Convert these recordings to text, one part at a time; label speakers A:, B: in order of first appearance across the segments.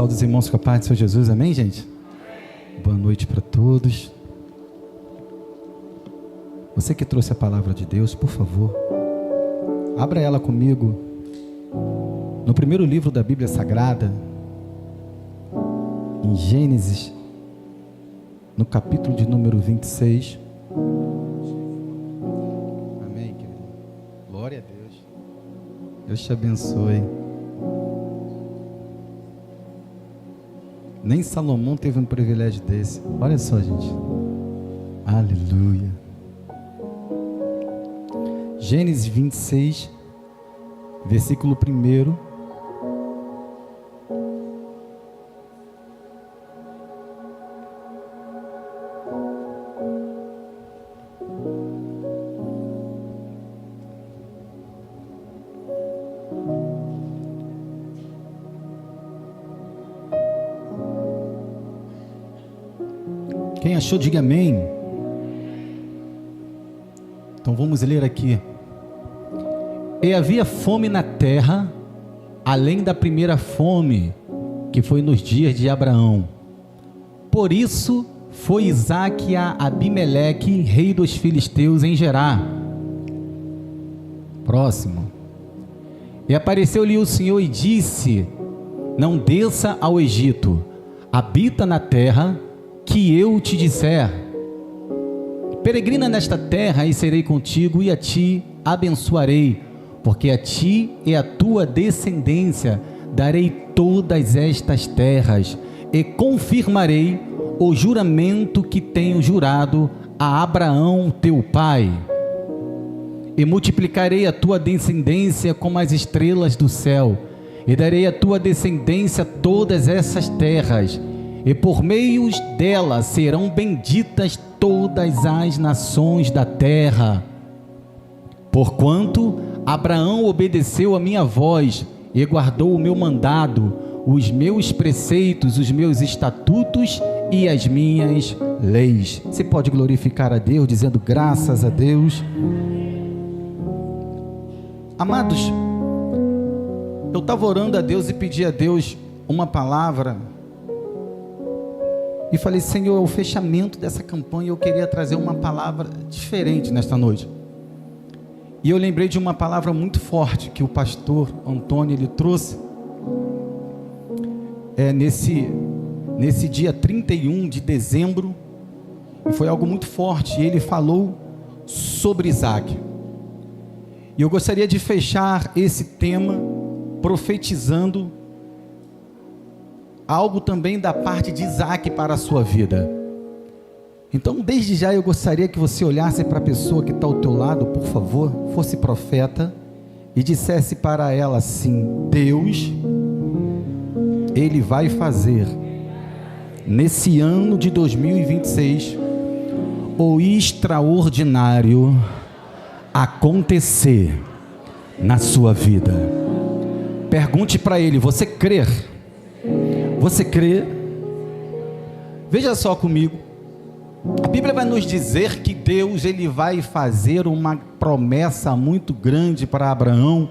A: Saúde os irmãos com a paz do Senhor Jesus, amém, gente? Boa noite para todos. Você que trouxe a palavra de Deus, por favor, abra ela comigo no primeiro livro da Bíblia Sagrada, em Gênesis, no capítulo de número 26. Amém, querido. Glória a Deus. Deus te abençoe. Nem Salomão teve um privilégio desse. Olha só, gente. Aleluia. Gênesis 26, versículo 1. Quem achou, diga amém. Então vamos ler aqui. E havia fome na terra, além da primeira fome, que foi nos dias de Abraão. Por isso foi Isaque a Abimeleque, rei dos filisteus, em Gerar. Próximo. E apareceu-lhe o Senhor e disse: não desça ao Egito, habita na terra que eu te disser. Peregrina nesta terra e serei contigo, e a ti abençoarei, porque a ti e a tua descendência darei todas estas terras, e confirmarei o juramento que tenho jurado a Abraão teu pai, e multiplicarei a tua descendência como as estrelas do céu, e darei à tua descendência todas essas terras, e por meio dela serão benditas todas as nações da terra. Porquanto Abraão obedeceu a minha voz e guardou o meu mandado, os meus preceitos, os meus estatutos e as minhas leis. Você pode glorificar a Deus dizendo graças a Deus. Amados, eu estava orando a Deus e pedi a Deus uma palavra. E falei: Senhor, é o fechamento dessa campanha, eu queria trazer uma palavra diferente nesta noite. E eu lembrei de uma palavra muito forte que o pastor Antônio ele trouxe nesse dia 31 de dezembro, e foi algo muito forte. Ele falou sobre Isaque, e eu gostaria de fechar esse tema profetizando algo também da parte de Isaque para a sua vida. Então, desde já eu gostaria que você olhasse para a pessoa que está ao teu lado, por favor, fosse profeta, e dissesse para ela assim: Deus, Ele vai fazer, nesse ano de 2026, o extraordinário acontecer na sua vida. Pergunte para ele: você crê? Você crê? Veja só comigo. A Bíblia vai nos dizer que Deus ele vai fazer uma promessa muito grande para Abraão,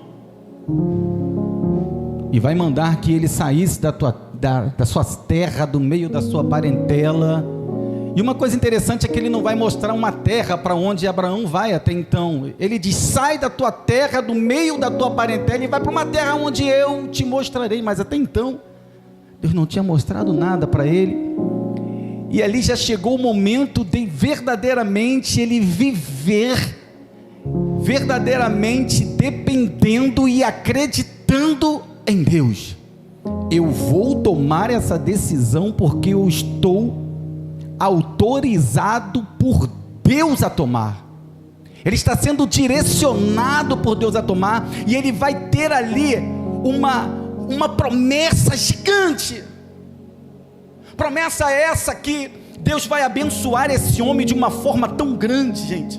A: e vai mandar que ele saísse da sua terra, do meio da sua parentela. E uma coisa interessante é que ele não vai mostrar uma terra para onde Abraão vai até então. Ele diz: sai da tua terra, do meio da tua parentela, e vai para uma terra onde eu te mostrarei. Mas até então Deus não tinha mostrado nada para ele. E ali já chegou o momento de verdadeiramente ele viver, verdadeiramente dependendo e acreditando em Deus. Eu vou tomar essa decisão porque eu estou autorizado por Deus a tomar. Ele está sendo direcionado por Deus a tomar, e ele vai ter ali uma promessa gigante. Promessa essa que Deus vai abençoar esse homem de uma forma tão grande, gente,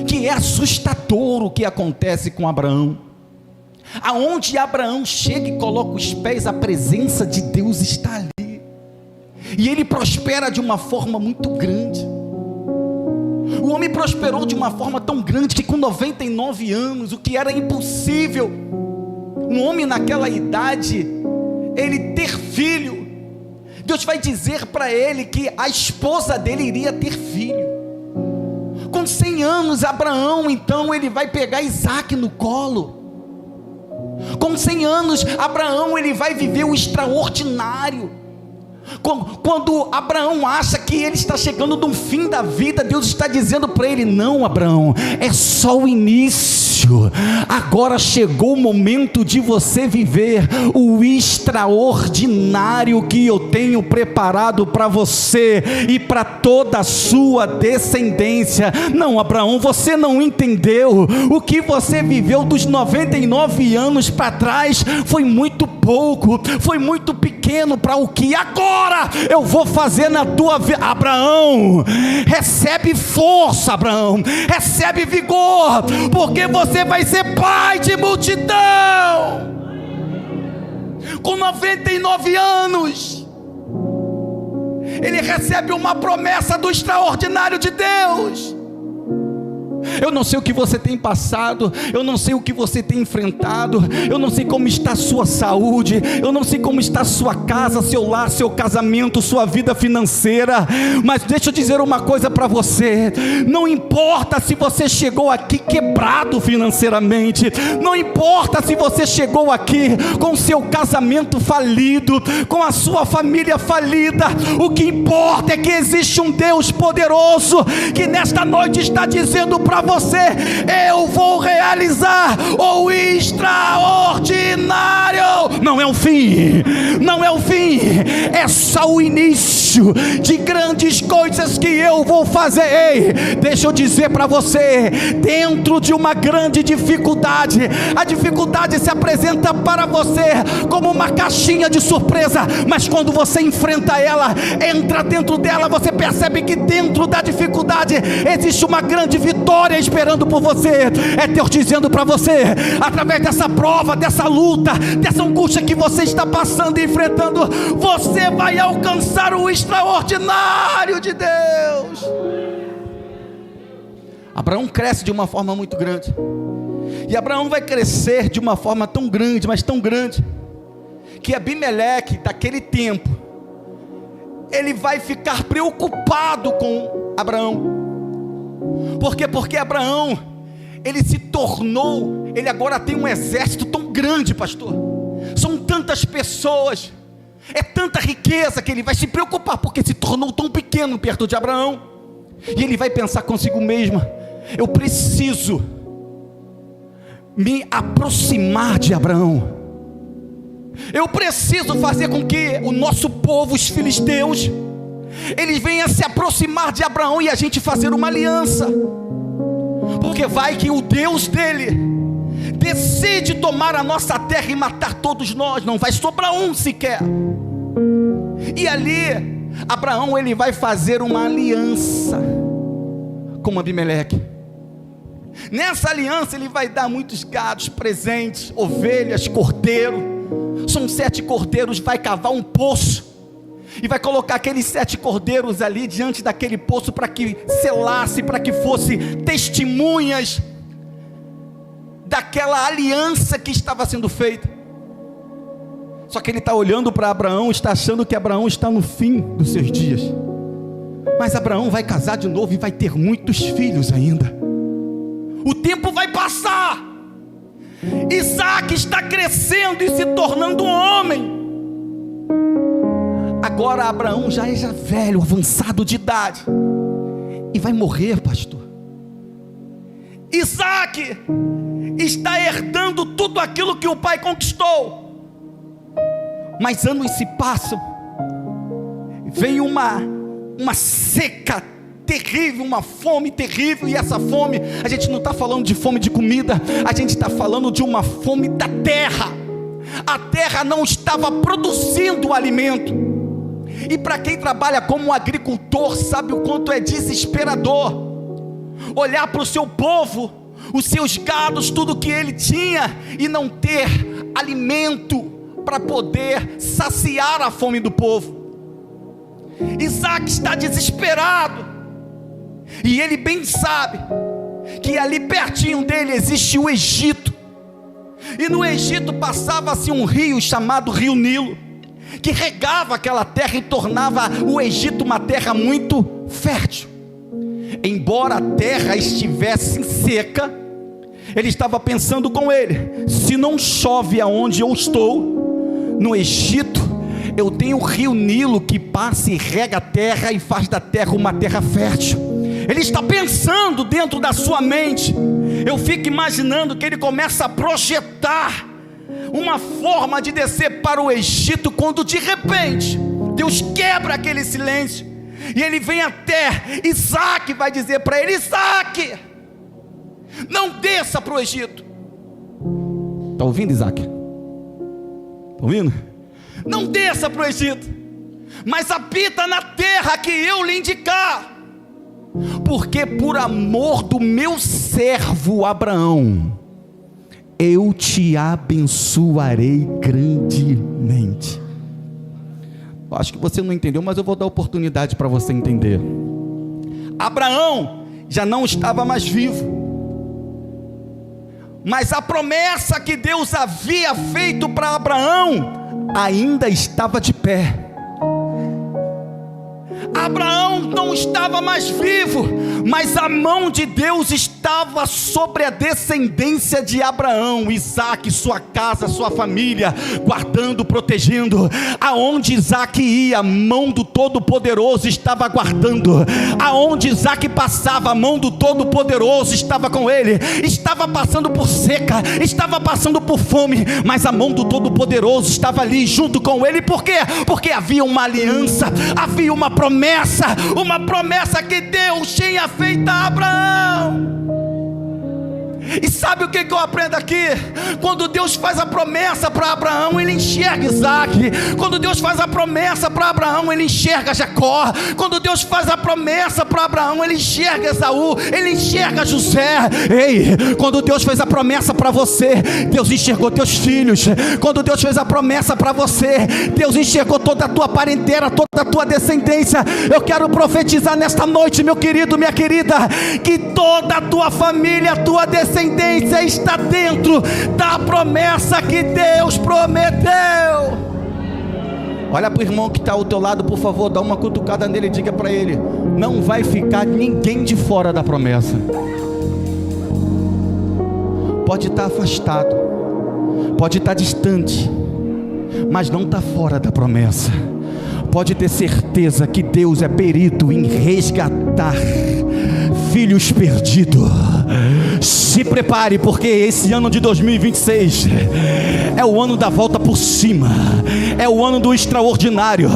A: que é assustador o que acontece com Abraão. Aonde Abraão chega e coloca os pés, a presença de Deus está ali, e ele prospera de uma forma muito grande. O homem prosperou de uma forma tão grande que com 99 anos, o que era impossível, um homem naquela idade ele ter filho. Deus vai dizer para ele que a esposa dele iria ter filho. Com 100 anos, Abraão, então, ele vai pegar Isaac no colo. Com 100 anos, Abraão, ele vai viver o extraordinário. Quando Abraão acha que ele está chegando no fim da vida, Deus está dizendo para ele: não, Abraão, é só o início. Agora chegou o momento de você viver o extraordinário que eu tenho preparado para você e para toda a sua descendência. Não, Abraão, você não entendeu. O que você viveu dos 99 anos para trás foi muito pouco, foi muito pequeno para o que agora eu vou fazer na tua vida. Abraão, recebe força, Abraão, recebe vigor, porque você vai ser pai de multidão. Com 99 anos, ele recebe uma promessa do extraordinário de Deus. Eu não sei o que você tem passado, eu não sei o que você tem enfrentado, eu não sei como está a sua saúde, eu não sei como está a sua casa, seu lar, seu casamento, sua vida financeira, mas deixa eu dizer uma coisa para você: não importa se você chegou aqui quebrado financeiramente, não importa se você chegou aqui com seu casamento falido, com a sua família falida, o que importa é que existe um Deus poderoso, que nesta noite está dizendo para você: eu vou realizar o extraordinário. Não é o fim, não é o fim, é só o início de grandes coisas que eu vou fazer. Ei, deixa eu dizer para você, dentro de uma grande dificuldade, a dificuldade se apresenta para você como uma caixinha de surpresa, mas quando você enfrenta ela, entra dentro dela, você percebe que dentro da dificuldade existe uma grande vitória esperando por você. É Deus dizendo para você, através dessa prova, dessa luta, dessa angústia que você está passando e enfrentando, você vai alcançar o extraordinário de Deus. Abraão cresce de uma forma muito grande, e Abraão vai crescer de uma forma tão grande, mas tão grande, que Abimeleque, daquele tempo, ele vai ficar preocupado com Abraão. Por quê? Porque Abraão, ele se tornou, ele agora tem um exército tão grande, pastor, são tantas pessoas, é tanta riqueza, que ele vai se preocupar, porque se tornou tão pequeno perto de Abraão, e ele vai pensar consigo mesmo: eu preciso me aproximar de Abraão, eu preciso fazer com que o nosso povo, os filisteus, eles venham se aproximar de Abraão e a gente fazer uma aliança, porque vai que o Deus dele decide tomar a nossa terra e matar todos nós, não vai sobrar um sequer. E ali Abraão, ele vai fazer uma aliança com Abimeleque. Nessa aliança ele vai dar muitos gados, presentes, ovelhas, cordeiro. São 7 cordeiros, vai cavar um poço e vai colocar aqueles 7 cordeiros ali diante daquele poço, para que selasse, para que fosse testemunhas daquela aliança que estava sendo feita. Só que ele está olhando para Abraão, está achando que Abraão está no fim dos seus dias, mas Abraão vai casar de novo e vai ter muitos filhos ainda. O tempo vai passar, Isaac está crescendo e se tornando um homem. Agora Abraão já é velho, avançado de idade, e vai morrer, pastor. Isaac está herdando tudo aquilo que o pai conquistou, mas anos se passam, vem uma seca terrível, uma fome terrível, e essa fome, a gente não está falando de fome de comida, a gente está falando de uma fome da terra. A terra não estava produzindo alimento. E para quem trabalha como agricultor, sabe o quanto é desesperador olhar para o seu povo, os seus gados, tudo que ele tinha, e não ter alimento para poder saciar a fome do povo. Isaac está desesperado, e ele bem sabe que ali pertinho dele existe o Egito, e no Egito passava-se um rio chamado Rio Nilo.
B: que regava aquela terra e tornava o Egito uma terra muito fértil. Embora a terra estivesse seca, ele estava pensando com ele: se não chove aonde eu estou, no Egito, eu tenho o rio Nilo que passa e rega a terra e faz da terra uma terra fértil. Ele está pensando dentro da sua mente. Eu fico imaginando que ele começa a projetar uma forma de descer para o Egito, quando de repente Deus quebra aquele silêncio e ele vem até Isaac, vai dizer para ele: Isaac, não desça para o Egito. Está ouvindo, Isaac? Está ouvindo? Não desça para o Egito, mas habita na terra que eu lhe indicar, porque por amor do meu servo Abraão, eu te abençoarei grandemente. Eu acho que você não entendeu, mas eu vou dar oportunidade para você entender. Abraão já não estava mais vivo, mas a promessa que Deus havia feito para Abraão ainda estava de pé. Abraão não estava mais vivo, mas a mão de Deus estava sobre a descendência de Abraão, Isaac, sua casa, sua família, guardando, protegendo. Aonde Isaac ia, a mão do Todo-Poderoso estava guardando. Aonde Isaac passava, a mão do Todo-Poderoso estava com ele. Estava passando por seca, estava passando por fome, mas a mão do Todo-Poderoso estava ali junto com ele. Por quê? Porque havia uma aliança, havia uma promessa que Deus tinha feito a Abraão. E sabe o que eu aprendo aqui? Quando Deus faz a promessa para Abraão, ele enxerga Isaac. Quando Deus faz a promessa para Abraão, ele enxerga Jacó. Quando Deus faz a promessa para Abraão, ele enxerga Esaú, ele enxerga José. Ei, quando Deus fez a promessa para você, Deus enxergou teus filhos. Quando Deus fez a promessa para você, Deus enxergou toda a tua parentela, toda a tua descendência. Eu quero profetizar nesta noite, meu querido, minha querida, que toda a tua família, a tua descendência está dentro da promessa que Deus prometeu. Olha para o irmão que está ao teu lado, por favor, dá uma cutucada nele e diga para ele: não vai ficar ninguém de fora da promessa. Pode estar afastado, pode estar distante, mas não está fora da promessa. Pode ter certeza que Deus é perito em resgatar filhos perdidos. Se prepare, porque esse ano de 2026 é o ano da volta por cima, é o ano do extraordinário,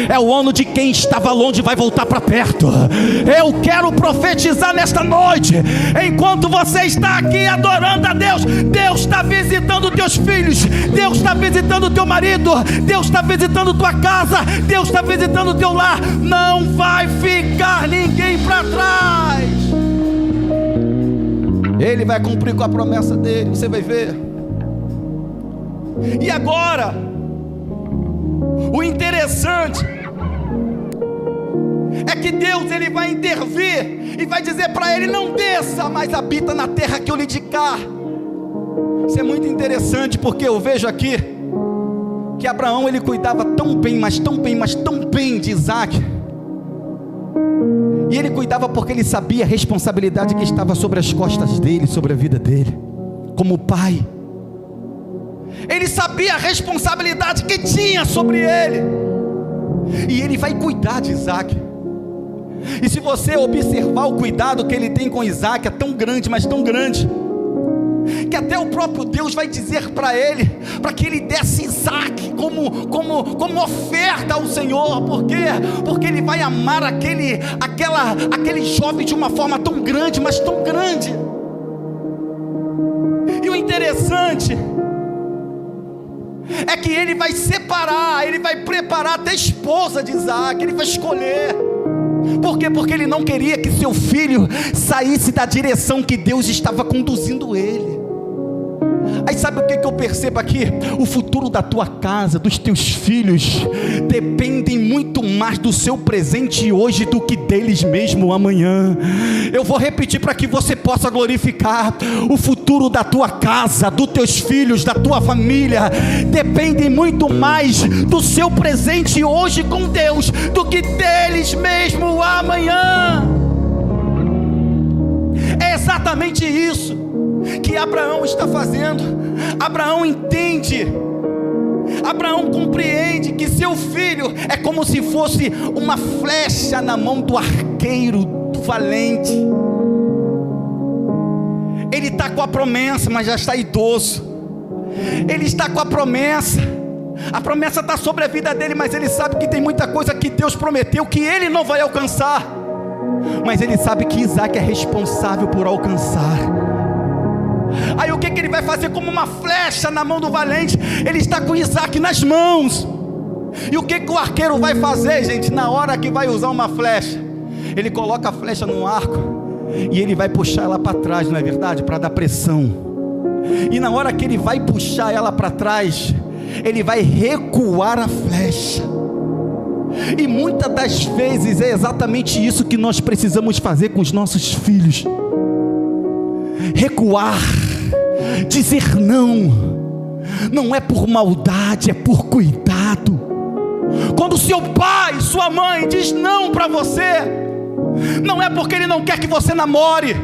B: é o ano de quem estava longe vai voltar para perto. Eu quero profetizar nesta noite, enquanto você está aqui adorando a Deus, Deus está visitando teus filhos, Deus está visitando teu marido, Deus está visitando tua casa, Deus está visitando teu lar. Não vai ficar ninguém para trás. Ele vai cumprir com a promessa dele, você vai ver. E agora, o interessante é que Deus, ele vai intervir e vai dizer para ele: não desça, mas habita na terra que eu lhe indicar. Isso é muito interessante, porque eu vejo aqui que Abraão, ele cuidava tão bem, mas tão bem, mas tão bem de Isaac. E ele cuidava porque ele sabia a responsabilidade que estava sobre as costas dele, sobre a vida dele, como pai. Ele sabia a responsabilidade que tinha sobre ele, e ele vai cuidar de Isaac. E se você observar o cuidado que ele tem com Isaac, é tão grande, mas tão grande, que até o próprio Deus vai dizer para ele, para que ele desse Isaac como oferta ao Senhor. Por quê? Porque ele vai amar aquele jovem de uma forma tão grande, mas tão grande. E o interessante é que ele vai separar, ele vai preparar até a esposa de Isaac, ele vai escolher. Por quê? Porque ele não queria que seu filho saísse da direção que Deus estava conduzindo ele. Aí sabe o que eu percebo aqui? O futuro da tua casa, dos teus filhos, dependem muito mais do seu presente hoje do que deles mesmo amanhã. Eu vou repetir para que você possa glorificar. O futuro da tua casa, dos teus filhos, da tua família, dependem muito mais do seu presente hoje com Deus do que deles mesmo amanhã. É exatamente isso que Abraão está fazendo. Abraão entende, Abraão compreende que seu filho é como se fosse uma flecha na mão do arqueiro valente. Ele está com a promessa, mas já está idoso. Ele está com a promessa está sobre a vida dele, mas ele sabe que tem muita coisa que Deus prometeu que ele não vai alcançar, mas ele sabe que Isaac é responsável por alcançar. Aí o que ele vai fazer? Como uma flecha na mão do valente, ele está com Isaac nas mãos. E o que o arqueiro vai fazer, gente? Na hora que vai usar uma flecha, ele coloca a flecha no arco e ele vai puxar ela para trás, não é verdade? Para dar pressão. E na hora que ele vai puxar ela para trás, ele vai recuar a flecha. E muitas das vezes é exatamente isso que nós precisamos fazer com os nossos filhos: recuar, dizer não. Não é por maldade, é por cuidado. Quando seu pai, sua mãe diz não para você, não é porque ele não quer que você namore,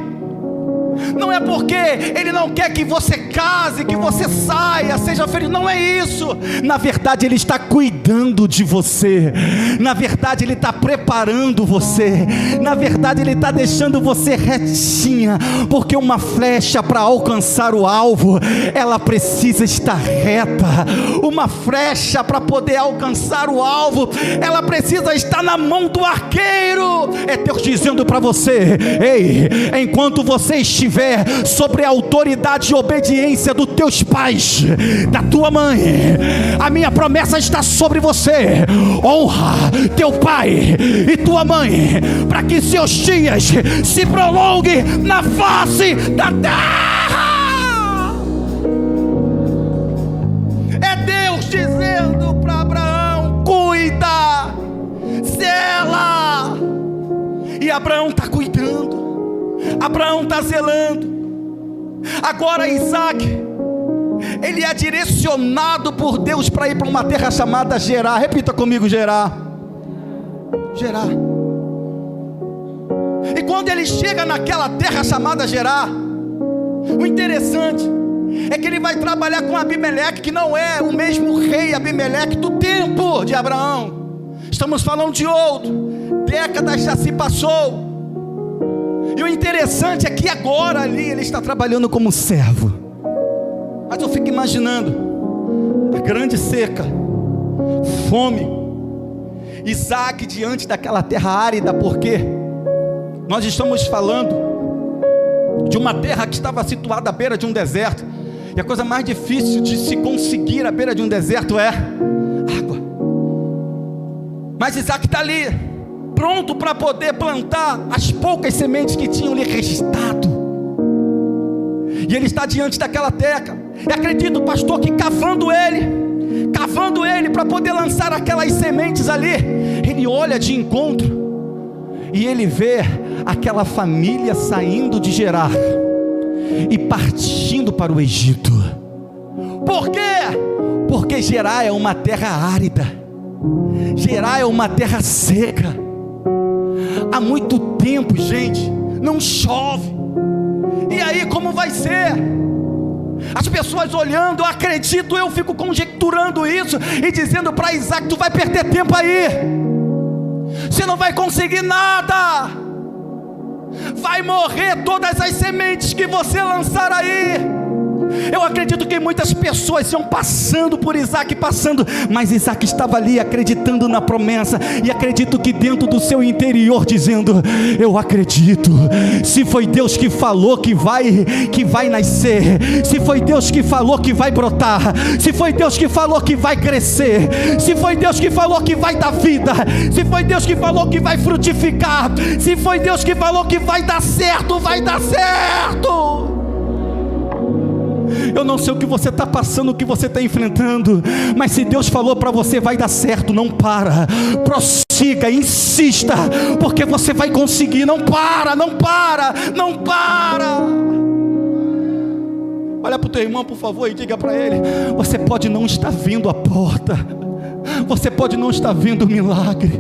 B: não é porque ele não quer que você case, que você saia, seja feliz, não é isso. Na verdade ele está cuidando de você, na verdade ele está preparando você, na verdade ele está deixando você retinha, porque uma flecha para alcançar o alvo, ela precisa estar reta. Uma flecha para poder alcançar o alvo, ela precisa estar na mão do arqueiro. É Deus dizendo para você: ei, enquanto você estiver sobre a autoridade e obediência dos teus pais, da tua mãe, a minha promessa está sobre você. Honra teu pai e tua mãe, para que seus dias se prolonguem na face da terra. É Deus dizendo para Abraão: cuida, zela. E Abraão está cuidando, Abraão está zelando. Agora Isaac, ele é direcionado por Deus para ir para uma terra chamada Gerar. Repita comigo: Gerar. Gerar. E quando ele chega naquela terra chamada Gerar, o interessante é que ele vai trabalhar com Abimeleque, que não é o mesmo rei Abimeleque do tempo de Abraão. Estamos falando de outro, décadas já se passou. E o interessante é que agora ali ele está trabalhando como servo. Mas eu fico imaginando a grande seca, fome, Isaac diante daquela terra árida, porque nós estamos falando de uma terra que estava situada à beira de um deserto, e a coisa mais difícil de se conseguir à beira de um deserto é água. Mas Isaac está ali, pronto para poder plantar as poucas sementes que tinham lhe restado. E ele está diante daquela terra. E acredito, pastor, que cavando ele para poder lançar aquelas sementes ali, ele olha de encontro e ele vê aquela família saindo de Gerar e partindo para o Egito. Por quê? Porque Gerar é uma terra árida, Gerar é uma terra seca. Há muito tempo, gente, não chove. E aí como vai ser? As pessoas olhando, eu acredito, eu fico conjecturando isso e dizendo para Isaac: tu vai perder tempo aí, você não vai conseguir nada, vai morrer todas as sementes que você lançar aí. Eu acredito que muitas pessoas iam passando por Isaac, mas Isaac estava ali acreditando na promessa, e acredito que dentro do seu interior dizendo: eu acredito, se foi Deus que falou que vai nascer, se foi Deus que falou que vai brotar, se foi Deus que falou que vai crescer, se foi Deus que falou que vai dar vida, se foi Deus que falou que vai frutificar, se foi Deus que falou que vai dar certo, vai dar certo. Eu não sei o que você está passando, o que você está enfrentando, mas se Deus falou para você, vai dar certo. Não para, prossiga, insista, porque você vai conseguir. Não para, não para, não para. Olha para o teu irmão, por favor, e diga para ele: você pode não estar vendo a porta, você pode não estar vendo o milagre,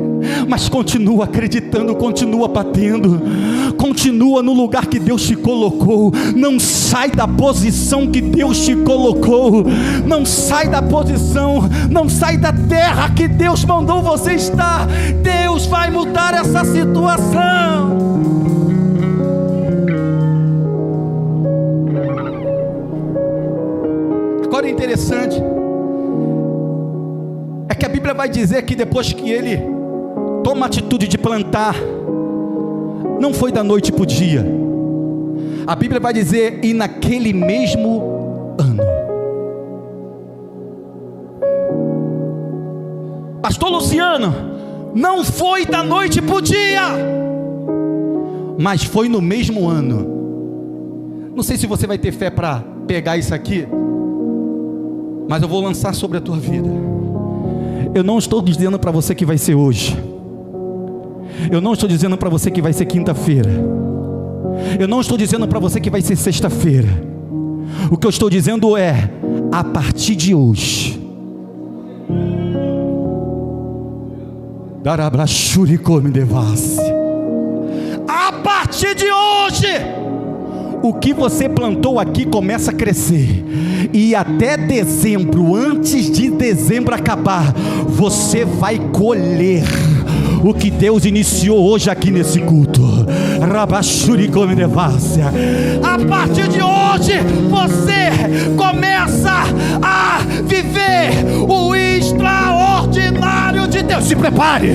B: mas continua acreditando, continua batendo, continua no lugar que Deus te colocou. Não sai da posição que Deus te colocou, não sai da posição, não sai da terra que Deus mandou você estar. Deus vai mudar essa situação. Agora é interessante, é que a Bíblia vai dizer que depois que ele toma a atitude de plantar, não foi da noite para o dia. A Bíblia vai dizer: e naquele mesmo ano. Pastor Luciano, não foi da noite para o dia, mas foi no mesmo ano. Não sei se você vai ter fé para pegar isso aqui, mas eu vou lançar sobre a tua vida. Eu não estou dizendo para você que vai ser hoje, eu não estou dizendo para você que vai ser quinta-feira, eu não estou dizendo para você que vai ser sexta-feira. O que eu estou dizendo é: a partir de hoje, a partir de hoje, o que você plantou aqui começa a crescer, e até dezembro, antes de dezembro acabar, você vai colher o que Deus iniciou hoje aqui nesse culto. A partir de hoje, você começa a viver o extraordinário de Deus. Se prepare,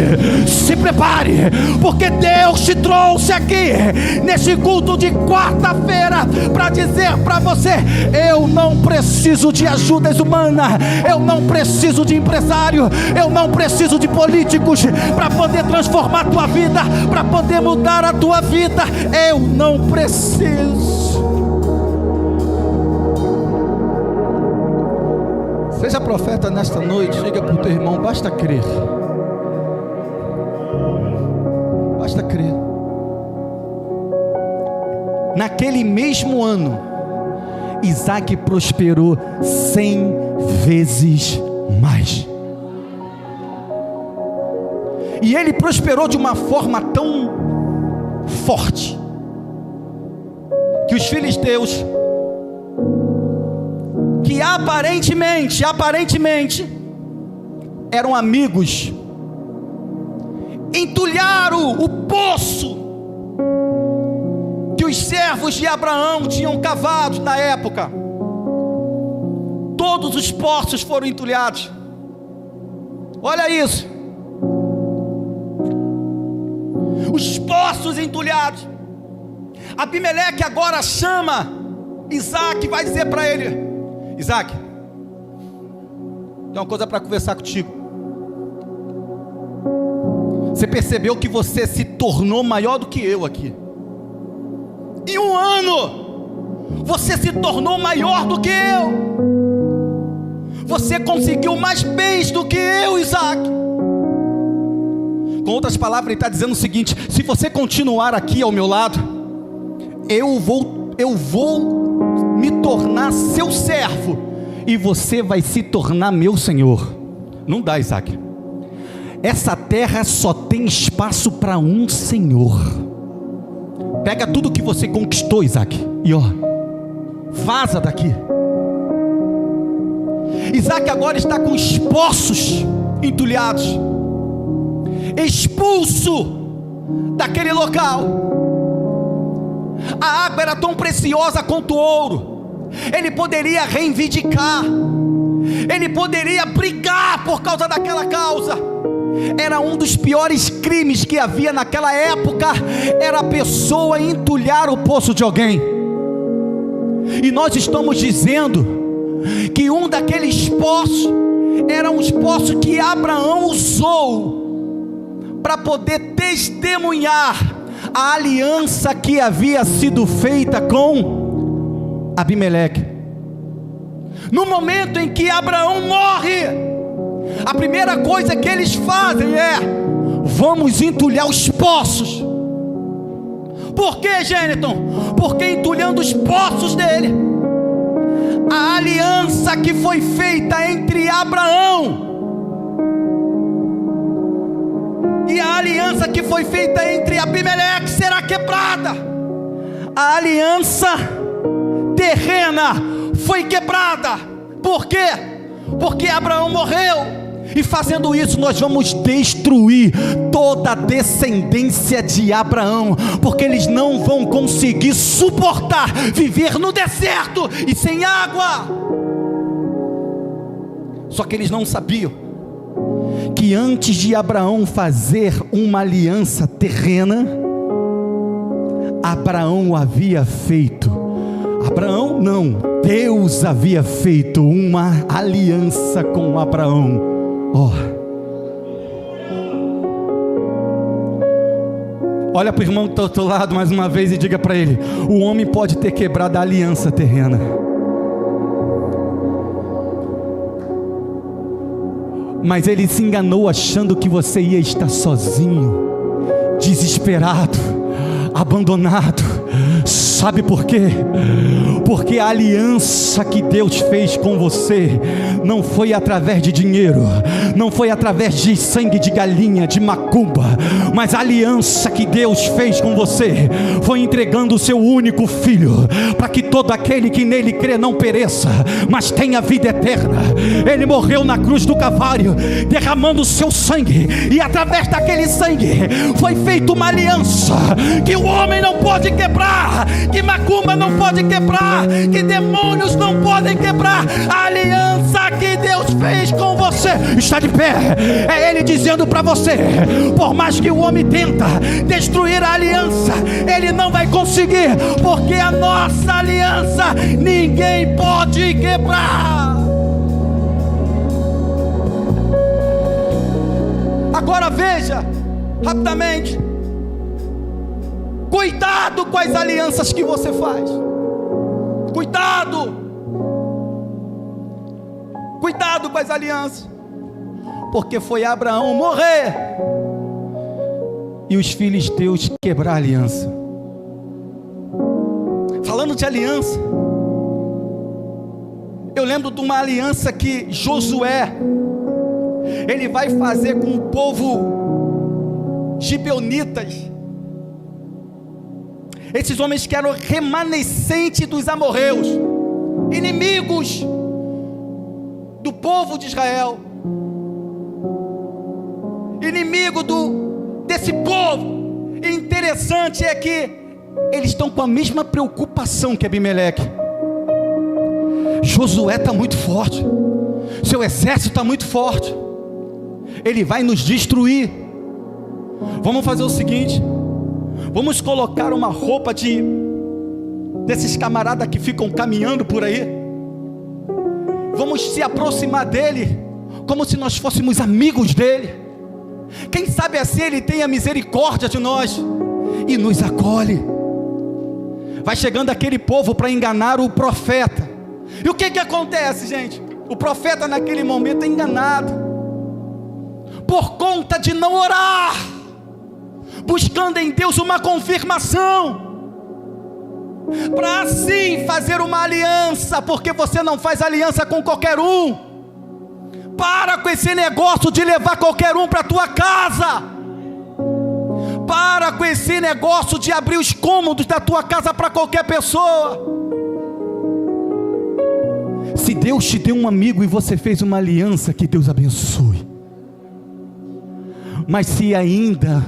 B: porque Deus te trouxe aqui nesse culto de quarta-feira para dizer para você: eu não preciso de ajudas humanas, eu não preciso de empresário, eu não preciso de políticos para poder transformar a tua vida, para poder mudar a tua vida. Eu não preciso. Seja profeta nesta noite. Diga para o teu irmão: basta crer, basta crer. Naquele mesmo ano, Isaac prosperou 100 vezes mais. E ele prosperou de uma forma tão forte que os filisteus, que aparentemente eram amigos, entulharam o poço que os servos de Abraão tinham cavado na época. Todos os poços foram entulhados. Olha isso, os poços entulhados. Abimeleque agora chama Isaac, vai dizer para ele: Isaac, tem uma coisa para conversar contigo. Você percebeu que você se tornou maior do que eu aqui? Em um ano, você se tornou maior do que eu. Você conseguiu mais bens do que eu, Isaac. Com outras palavras, ele está dizendo o seguinte: se você continuar aqui ao meu lado, eu vou me tornar seu servo, e você vai se tornar meu senhor. Não dá, Isaac. Essa terra só tem espaço para um senhor. Pega tudo que você conquistou, Isaac, e vaza daqui. Isaac agora está com os poços entulhados, expulso daquele local. A água era tão preciosa quanto o ouro. Ele poderia reivindicar, ele poderia brigar por causa daquela causa. Era um dos piores crimes que havia naquela época, era a pessoa entulhar o poço de alguém. E nós estamos dizendo que um daqueles poços era um poço que Abraão usou para poder testemunhar a aliança que havia sido feita com Abimeleque. No momento em que Abraão morre, a primeira coisa que eles fazem é: vamos entulhar os poços. Por que, Gêneton? Porque entulhando os poços dele, a aliança que foi feita entre Abraão e a aliança que foi feita entre Abimeleque será quebrada. A aliança terrena foi quebrada. Por quê? Porque Abraão morreu. E fazendo isso, nós vamos destruir toda a descendência de Abraão, porque eles não vão conseguir suportar viver no deserto e sem água. Só que eles não sabiam que antes de Abraão fazer uma aliança terrena, Abraão havia feito, Deus havia feito uma aliança com Abraão. Olha para o irmão que está do outro lado mais uma vez e diga para ele: o homem pode ter quebrado a aliança terrena, mas ele se enganou achando que você ia estar sozinho, desesperado, abandonado. Sabe por quê? Porque a aliança que Deus fez com você não foi através de dinheiro, não foi através de sangue de galinha, de macumba, mas a aliança que Deus fez com você foi entregando o seu único filho, para que todo aquele que nele crê não pereça, mas tenha vida eterna. Ele morreu na cruz do Calvário, derramando o seu sangue, e através daquele sangue foi feita uma aliança que o homem não pode quebrar, que macumba não pode quebrar, que demônios não podem quebrar. A aliança que Deus fez com você está de pé. É Ele dizendo para você: por mais que o homem tenta destruir a aliança, ele não vai conseguir, porque a nossa aliança ninguém pode quebrar. Agora veja rapidamente: cuidado com as alianças que você faz. Cuidado com as alianças, porque foi Abraão morrer e os filisteus quebrar a aliança. Falando de aliança, eu lembro de uma aliança que Josué ele vai fazer com o povo gibeonitas. Esses homens que eram remanescentes dos amorreus, inimigos do povo de Israel, inimigo desse povo. E interessante é que eles estão com a mesma preocupação que Abimeleque. Josué está muito forte, seu exército está muito forte, ele vai nos destruir. Vamos fazer o seguinte: vamos colocar uma roupa desses camaradas que ficam caminhando por aí. Vamos se aproximar dele como se nós fôssemos amigos dele. Quem sabe assim ele tenha misericórdia de nós e nos acolhe. Vai chegando aquele povo para enganar o profeta. E o que acontece, gente? O profeta naquele momento é enganado por conta de não orar, buscando em Deus uma confirmação, para assim fazer uma aliança, porque você não faz aliança com qualquer um. Para com esse negócio de levar qualquer um para a tua casa. Para com esse negócio de abrir os cômodos da tua casa para qualquer pessoa. Se Deus te deu um amigo e você fez uma aliança, que Deus abençoe. Mas se ainda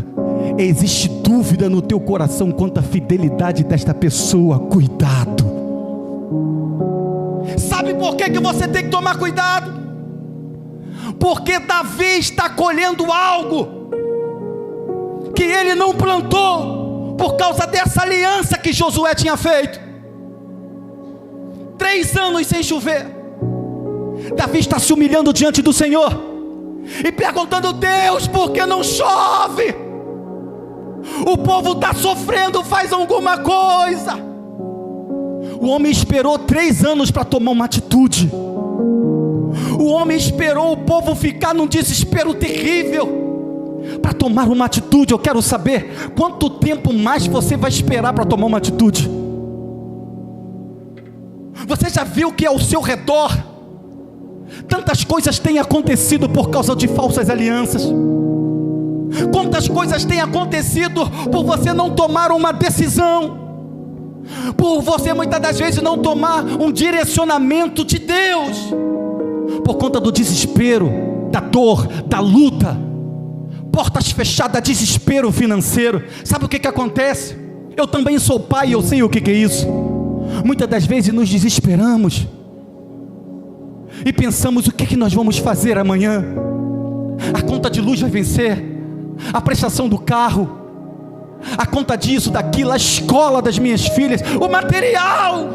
B: existe dúvida no teu coração quanto à fidelidade desta pessoa, cuidado. Sabe por que você tem que tomar cuidado? Porque Davi está colhendo algo que ele não plantou, por causa dessa aliança que Josué tinha feito. 3 anos sem chover, Davi está se humilhando diante do Senhor e perguntando: Deus, por que não chove? O povo está sofrendo, faz alguma coisa. O homem esperou 3 anos para tomar uma atitude. O homem esperou o povo ficar num desespero terrível para tomar uma atitude. Eu quero saber quanto tempo mais você vai esperar para tomar uma atitude. Você já viu que ao seu redor tantas coisas têm acontecido por causa de falsas alianças? Quantas coisas têm acontecido por você não tomar uma decisão, por você muitas das vezes não tomar um direcionamento de Deus, por conta do desespero, da dor, da luta, portas fechadas, desespero financeiro. Sabe o que acontece? Eu também sou pai e eu sei o que é isso. Muitas das vezes nos desesperamos e pensamos: o que nós vamos fazer amanhã? A conta de luz vai vencer, a prestação do carro, a conta disso, daquilo, a escola das minhas filhas, o material.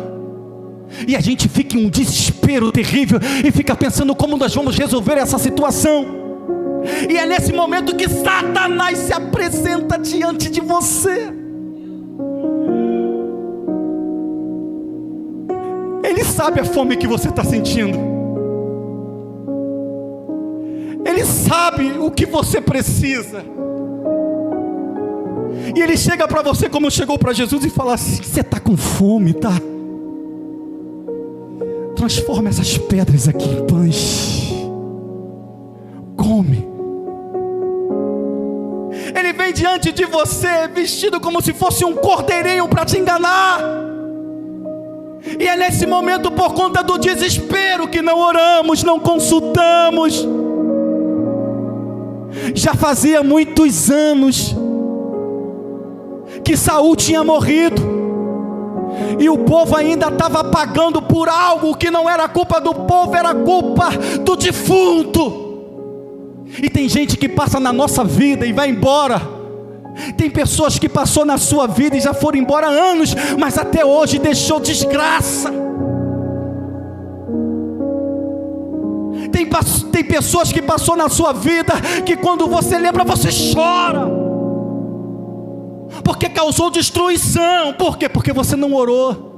B: E a gente fica em um desespero terrível e fica pensando como nós vamos resolver essa situação. E é nesse momento que Satanás se apresenta diante de você. Ele sabe a fome que você está sentindo. Ele sabe o que você precisa. E ele chega para você como chegou para Jesus e fala assim: você está com fome, tá? Transforma essas pedras aqui em pães. Come. Ele vem diante de você vestido como se fosse um cordeirinho para te enganar. E é nesse momento, por conta do desespero, que não oramos, não consultamos. Já fazia muitos anos que Saul tinha morrido, e o povo ainda estava pagando por algo que não era culpa do povo, era culpa do defunto. E tem gente que passa na nossa vida e vai embora. Tem pessoas que passou na sua vida e já foram embora há anos, mas até hoje deixou desgraça. Tem pessoas que passou na sua vida que quando você lembra você chora, porque causou destruição. Por quê? Porque você não orou.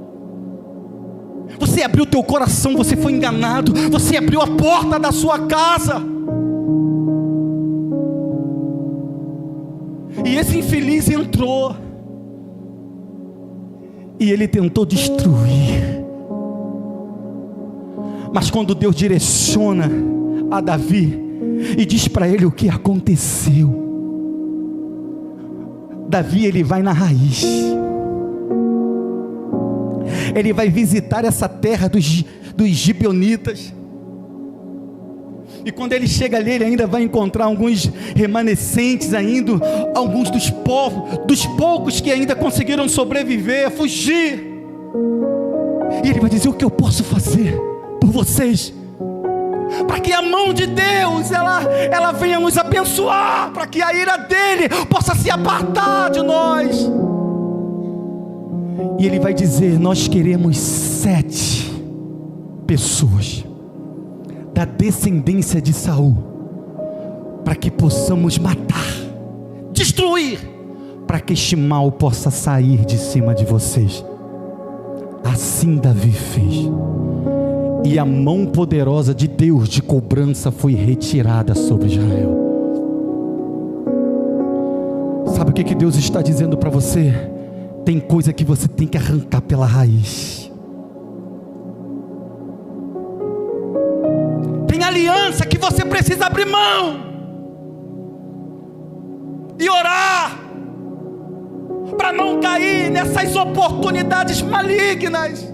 B: Você abriu o teu coração, você foi enganado, você abriu a porta da sua casa. E esse infeliz entrou e ele tentou destruir. Mas quando Deus direciona a Davi e diz para ele o que aconteceu, Davi, ele vai na raiz. Ele vai visitar essa terra dos gibeonitas. E quando ele chega ali, ele ainda vai encontrar alguns remanescentes ainda, alguns dos poucos que ainda conseguiram sobreviver, fugir. E ele vai dizer: o que eu posso fazer por vocês? Para que a mão de Deus, ela venha nos abençoar, para que a ira dele possa se apartar de nós. E ele vai dizer: nós queremos 7 pessoas da descendência de Saul, para que possamos matar, destruir, para que este mal possa sair de cima de vocês. Assim Davi fez, e a mão poderosa de Deus de cobrança foi retirada sobre Israel. Sabe o que Deus está dizendo para você? Tem coisa que você tem que arrancar pela raiz. Tem aliança que você precisa abrir mão e orar para não cair nessas oportunidades malignas.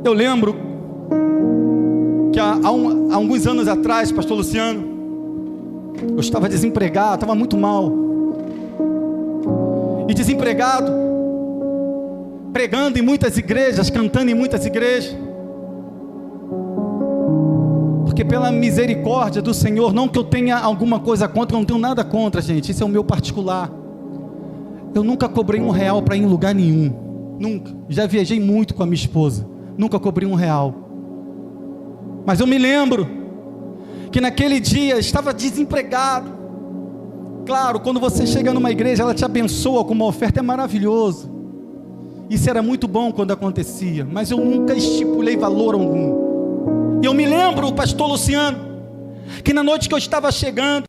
B: Eu lembro que há alguns anos atrás, pastor Luciano, eu estava desempregado, estava muito mal. E desempregado, pregando em muitas igrejas, cantando em muitas igrejas. Porque pela misericórdia do Senhor, não que eu tenha alguma coisa contra, eu não tenho nada contra, gente, isso é o meu particular. Eu nunca cobrei R$1 para ir em lugar nenhum, nunca. Já viajei muito com a minha esposa, nunca cobrei R$1. Mas eu me lembro que naquele dia estava desempregado, Claro, quando você chega numa igreja, ela te abençoa com uma oferta, é maravilhoso. Isso era muito bom quando acontecia, mas eu nunca estipulei valor algum. E eu me lembro, o pastor Luciano, que na noite que eu estava chegando,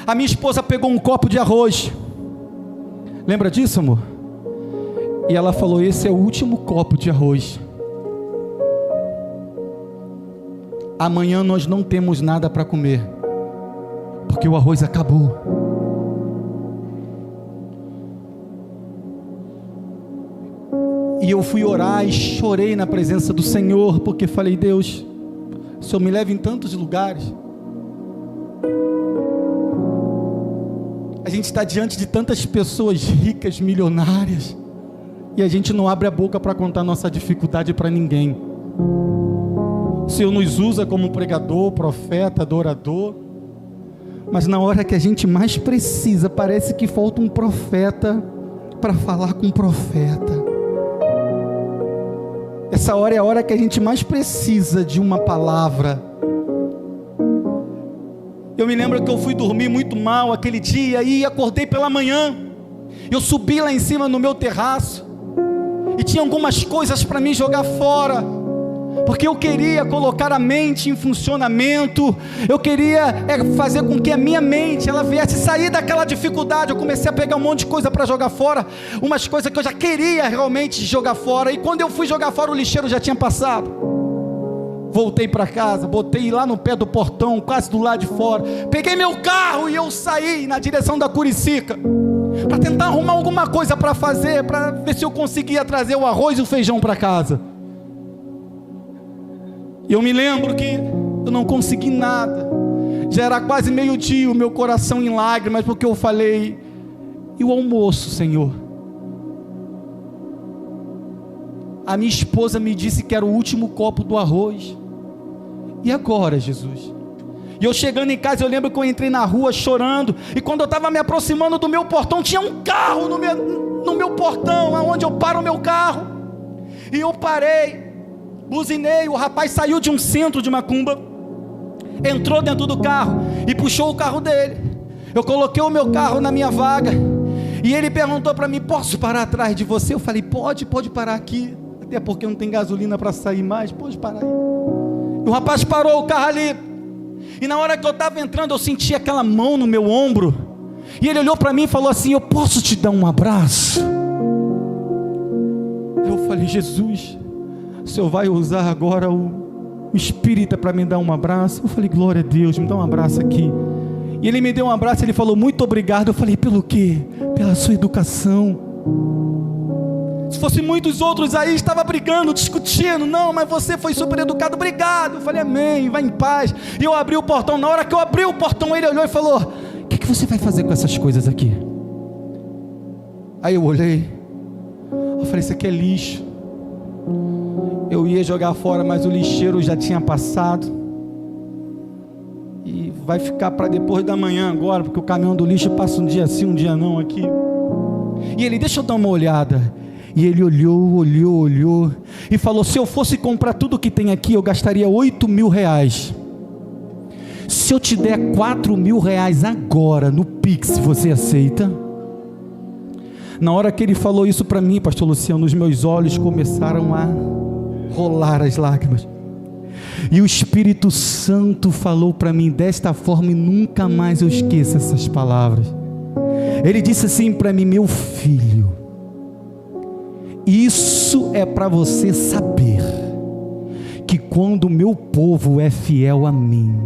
B: a minha esposa pegou um copo de arroz. Lembra disso, amor? E ela falou: esse é o último copo de arroz. Amanhã nós não temos nada para comer, porque o arroz acabou. E eu fui orar e chorei na presença do Senhor, porque falei: Deus, o Senhor me leva em tantos lugares. A gente está diante de tantas pessoas ricas, milionárias, e a gente não abre a boca para contar nossa dificuldade para ninguém. O Senhor nos usa como pregador, profeta, adorador, mas na hora que a gente mais precisa, parece que falta um profeta para falar com um profeta. Essa hora é a hora que a gente mais precisa de uma palavra. Eu me lembro que eu fui dormir muito mal aquele dia e acordei pela manhã. Eu subi lá em cima no meu terraço e tinha algumas coisas para me jogar fora, porque eu queria colocar a mente em funcionamento. Eu queria fazer com que a minha mente ela viesse sair daquela dificuldade. Eu comecei a pegar um monte de coisa para jogar fora, umas coisas que eu já queria realmente jogar fora, e quando eu fui jogar fora, o lixeiro já tinha passado. Voltei para casa, botei lá no pé do portão, quase do lado de fora, peguei meu carro e eu saí na direção da Curicica, para tentar arrumar alguma coisa para fazer, para ver se eu conseguia trazer o arroz e o feijão para casa. E eu me lembro que eu não consegui nada, já era quase meio-dia, o meu coração em lágrimas, porque eu falei: e o almoço, Senhor? A minha esposa me disse que era o último copo do arroz. E agora, Jesus? E eu chegando em casa, eu lembro que eu entrei na rua chorando, e quando eu estava me aproximando do meu portão, tinha um carro no meu portão, aonde eu paro o meu carro. E eu parei, buzinei, o rapaz saiu de um centro de Macumba, entrou dentro do carro e puxou o carro dele. Eu coloquei o meu carro na minha vaga, e ele perguntou para mim: posso parar atrás de você? Eu falei: pode parar aqui, até porque não tem gasolina para sair mais, pode parar aí. O rapaz parou o carro ali, e na hora que eu estava entrando, eu senti aquela mão no meu ombro, e ele olhou para mim e falou assim: eu posso te dar um abraço? Eu falei: Jesus, o Senhor vai usar agora o espírita para me dar um abraço? Eu falei: glória a Deus, me dá um abraço aqui. E ele me deu um abraço, ele falou: muito obrigado. Eu falei: pelo quê? Pela sua educação. Se fosse muitos outros aí, estava brigando, discutindo: não, mas você foi super educado, obrigado. Eu falei: amém, vai em paz. E eu abri o portão. Na hora que eu abri o portão, ele olhou e falou: o que você vai fazer com essas coisas aqui? Aí eu olhei, eu falei: isso aqui é lixo. Eu ia jogar fora, mas o lixeiro já tinha passado, e vai ficar para depois da manhã agora, porque o caminhão do lixo passa um dia sim, um dia não aqui. E ele: deixa eu dar uma olhada. E ele olhou e falou: se eu fosse comprar tudo que tem aqui, eu gastaria 8.000 reais. Se eu te der 4.000 reais agora no Pix, você aceita? Na hora que ele falou isso para mim, pastor Luciano, os meus olhos começaram a rolar as lágrimas, e o Espírito Santo falou para mim desta forma, e nunca mais eu esqueço essas palavras. Ele disse assim para mim: meu filho, isso é para você saber que quando o meu povo é fiel a mim,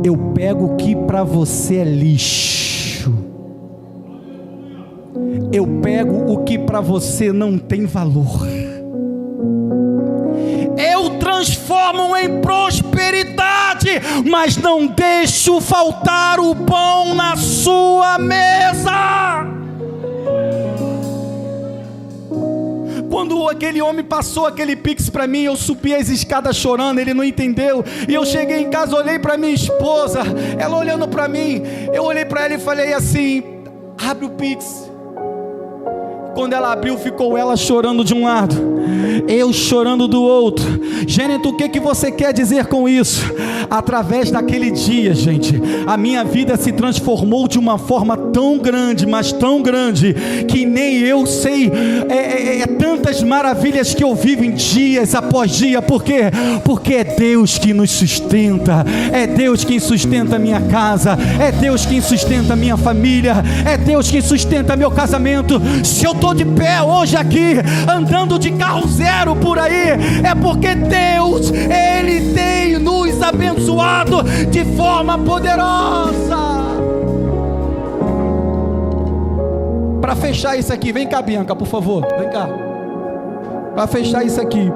B: eu pego o que para você é lixo, eu pego o que para você não tem valor, eu transformo em prosperidade, mas não deixo faltar o pão na sua mesa. Quando aquele homem passou aquele Pix para mim, eu subi as escadas chorando, ele não entendeu. E eu cheguei em casa, olhei para minha esposa, ela olhando para mim, eu olhei para ela e falei assim: abre o Pix. Quando ela abriu, ficou ela chorando de um lado, eu chorando do outro. Gêneto, o que você quer dizer com isso? Através daquele dia, gente, a minha vida se transformou de uma forma tão grande, mas tão grande, que nem eu sei, tantas maravilhas que eu vivo em dias após dia. Por quê? Porque é Deus que nos sustenta, é Deus quem sustenta a minha casa, é Deus quem sustenta a minha família, é Deus quem sustenta meu casamento. Se eu estou de pé hoje aqui, andando de carro zero por aí, é porque Deus, Ele tem nos abençoado de forma poderosa. Para fechar isso aqui, vem cá, Bianca, por favor, vem cá. Para fechar isso aqui,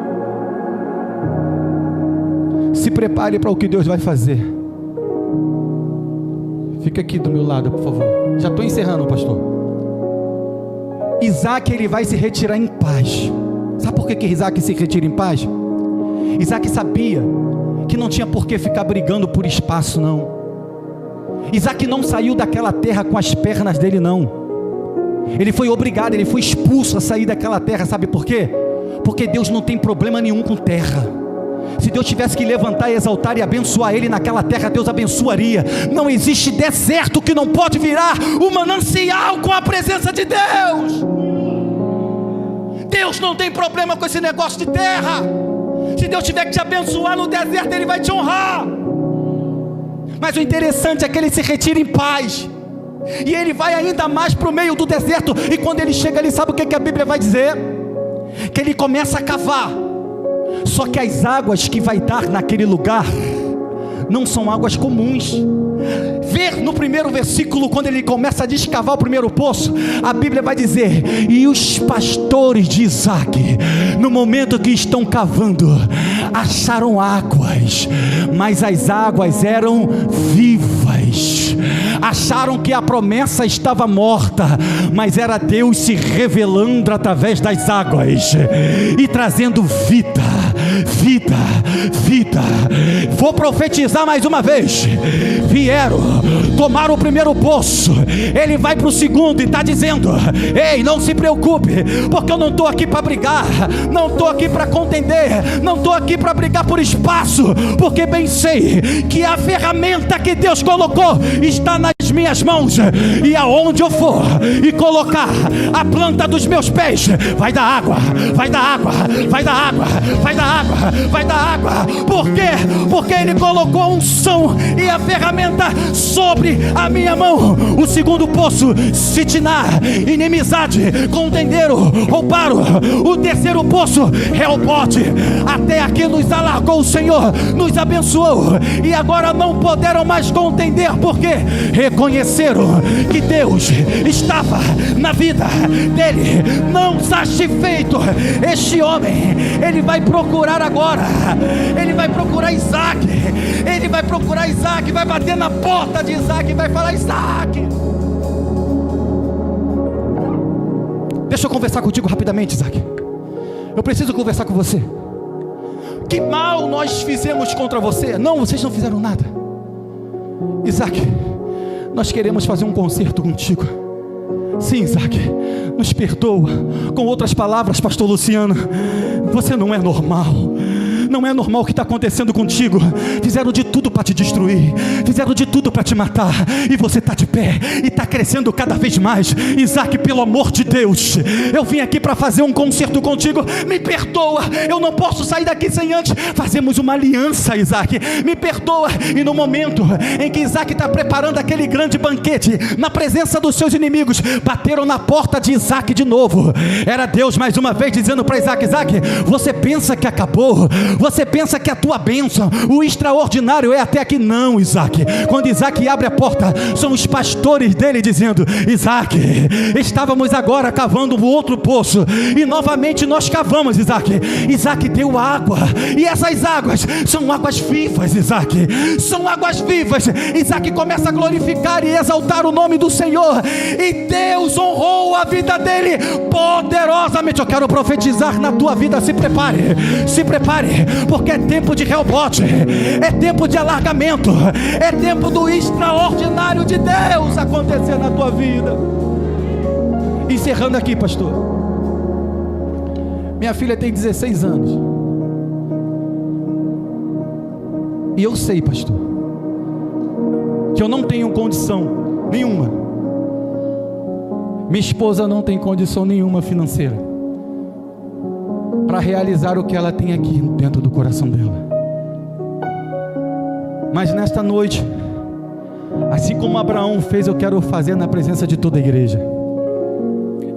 B: se prepare para o que Deus vai fazer. Fica aqui do meu lado, por favor. Já estou encerrando, pastor. Isaac, ele vai se retirar em paz. Sabe por que Isaac se retira em paz? Isaac sabia que não tinha por que ficar brigando por espaço, não. Isaac não saiu daquela terra com as pernas dele, não. Ele foi obrigado, ele foi expulso a sair daquela terra. Sabe por quê? Porque Deus não tem problema nenhum com terra. Se Deus tivesse que levantar, exaltar e abençoar ele naquela terra, Deus abençoaria. Não existe deserto que não pode virar um manancial com a presença de Deus. Deus não tem problema com esse negócio de terra. Se Deus tiver que te abençoar no deserto, Ele vai te honrar. Mas o interessante é que ele se retira em paz, e ele vai ainda mais para o meio do deserto. E quando ele chega ali, sabe o que a Bíblia vai dizer? Que ele começa a cavar. Só que as águas que vai dar naquele lugar não são águas comuns. Ver no primeiro versículo, quando ele começa a descavar o primeiro poço, a Bíblia vai dizer: e os pastores de Isaac, no momento que estão cavando, acharam águas, mas as águas eram vivas. Acharam que a promessa estava morta, mas era Deus se revelando através das águas e trazendo vida, vida, vida. Vou profetizar mais uma vez. Vieram, tomaram o primeiro poço, ele vai para o segundo e está dizendo: ei, não se preocupe, porque eu não estou aqui para brigar, não estou aqui para contender, não estou aqui para brigar por espaço, porque bem sei que a ferramenta que Deus colocou está nas minhas mãos, e aonde eu for e colocar a planta dos meus pés, vai dar água, vai dar água, vai dar água, vai dar água, vai dar água. Por quê? Porque ele colocou a unção e a ferramenta sobre a minha mão. O segundo poço, Sitiná, inimizade, contenderam, roubaram. O terceiro poço, Reobote. Até aqui nos alargou o Senhor, nos abençoou, e agora não puderam mais contender, porque reconheceram que Deus estava na vida dele. Não satisfeito, este homem, ele vai procurar agora, ele vai procurar Isaac, ele vai procurar Isaac, vai bater na porta de Isaac e vai falar: Isaac, deixa eu conversar contigo rapidamente, Isaac. Eu preciso conversar com você. Que mal nós fizemos contra você? Não, vocês não fizeram nada. Isaac, nós queremos fazer um concerto contigo. Sim, Isaac, nos perdoa. Com outras palavras, pastor Luciano, você não é normal. Não é normal o que está acontecendo contigo. Fizeram de tudo para te destruir, fizeram de tudo para te matar, e você está de pé e está crescendo cada vez mais. Isaac, pelo amor de Deus, eu vim aqui para fazer um concerto contigo. Me perdoa, eu não posso sair daqui sem antes fazermos uma aliança, Isaac. Me perdoa. E no momento em que Isaac está preparando aquele grande banquete, na presença dos seus inimigos, bateram na porta de Isaac de novo. Era Deus mais uma vez dizendo para Isaac: Isaac, você pensa que acabou? Você pensa que a tua bênção, o extraordinário é até aqui? Não, Isaac. Quando Isaac abre a porta, são os pastores dele dizendo: Isaac, estávamos agora cavando um outro poço, e novamente nós cavamos, Isaac. Isaac deu água, e essas águas são águas vivas, Isaac. São águas vivas. Isaac começa a glorificar e exaltar o nome do Senhor, e Deus honrou a vida dele poderosamente. Eu quero profetizar na tua vida: se prepare, se prepare, porque é tempo de Reobote, é tempo de alargamento, é tempo do extraordinário de Deus acontecer na tua vida.
A: Encerrando aqui, pastor. Minha filha tem 16 anos. E eu sei, pastor, que eu não tenho condição nenhuma. Minha esposa não tem condição nenhuma financeira para realizar o que ela tem aqui dentro do coração dela. Mas nesta noite, assim como Abraão fez, eu quero fazer na presença de toda a igreja.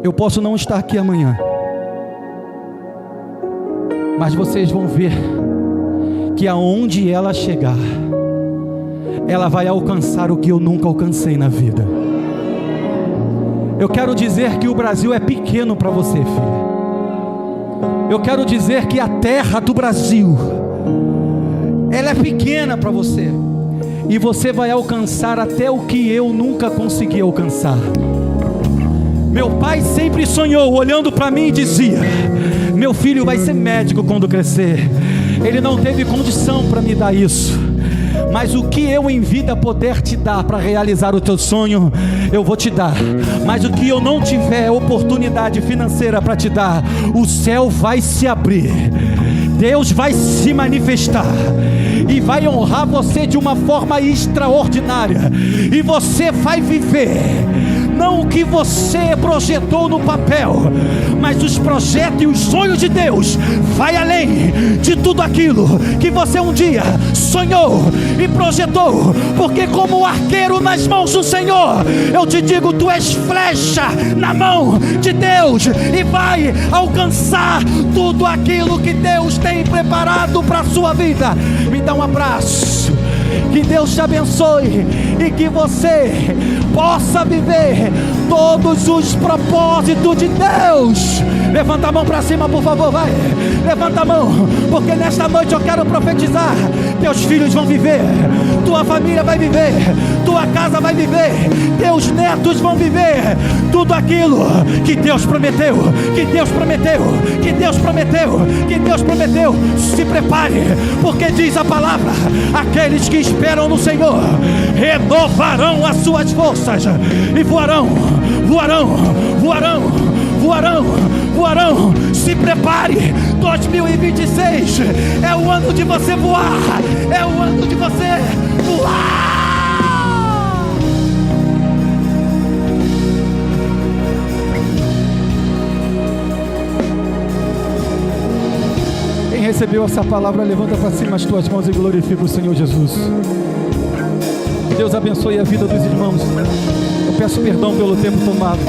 A: Eu posso não estar aqui amanhã, mas vocês vão ver que aonde ela chegar, ela vai alcançar o que eu nunca alcancei na vida. Eu quero dizer que o Brasil é pequeno para você, filha. Eu quero dizer que a terra do Brasil, ela é pequena para você, e você vai alcançar até o que eu nunca consegui alcançar. Meu pai sempre sonhou, olhando para mim e dizia: meu filho vai ser médico quando crescer. Ele não teve condição para me dar isso, mas o que eu em vida puder te dar para realizar o teu sonho, eu vou te dar. Mas o que eu não tiver oportunidade financeira para te dar, o céu vai se abrir, Deus vai se manifestar e vai honrar você de uma forma extraordinária, e você vai viver não o que você projetou no papel, mas os projetos e os sonhos de Deus vai além de tudo aquilo que você um dia sonhou e projetou, porque como arqueiro nas mãos do Senhor, eu te digo, tu és flecha na mão de Deus e vai alcançar tudo aquilo que Deus tem preparado para a sua vida. Me dá um abraço. Que Deus te abençoe e que você possa viver todos os propósitos de Deus. Levanta a mão para cima, por favor, vai. Levanta a mão, porque nesta noite eu quero profetizar. Teus filhos vão viver, tua família vai viver, tua casa vai viver, teus netos vão viver tudo aquilo que Deus prometeu, que Deus prometeu, que Deus prometeu, que Deus prometeu. Se prepare, porque diz a palavra: aqueles que esperam no Senhor renovarão as suas forças e voarão, voarão, voarão, voarão, voarão. Se prepare, 2026 é o ano de você voar, é o ano de você voar. Quem recebeu essa palavra, levanta para cima as tuas mãos e glorifica o Senhor Jesus. Deus abençoe a vida dos irmãos. Eu peço perdão pelo tempo tomado.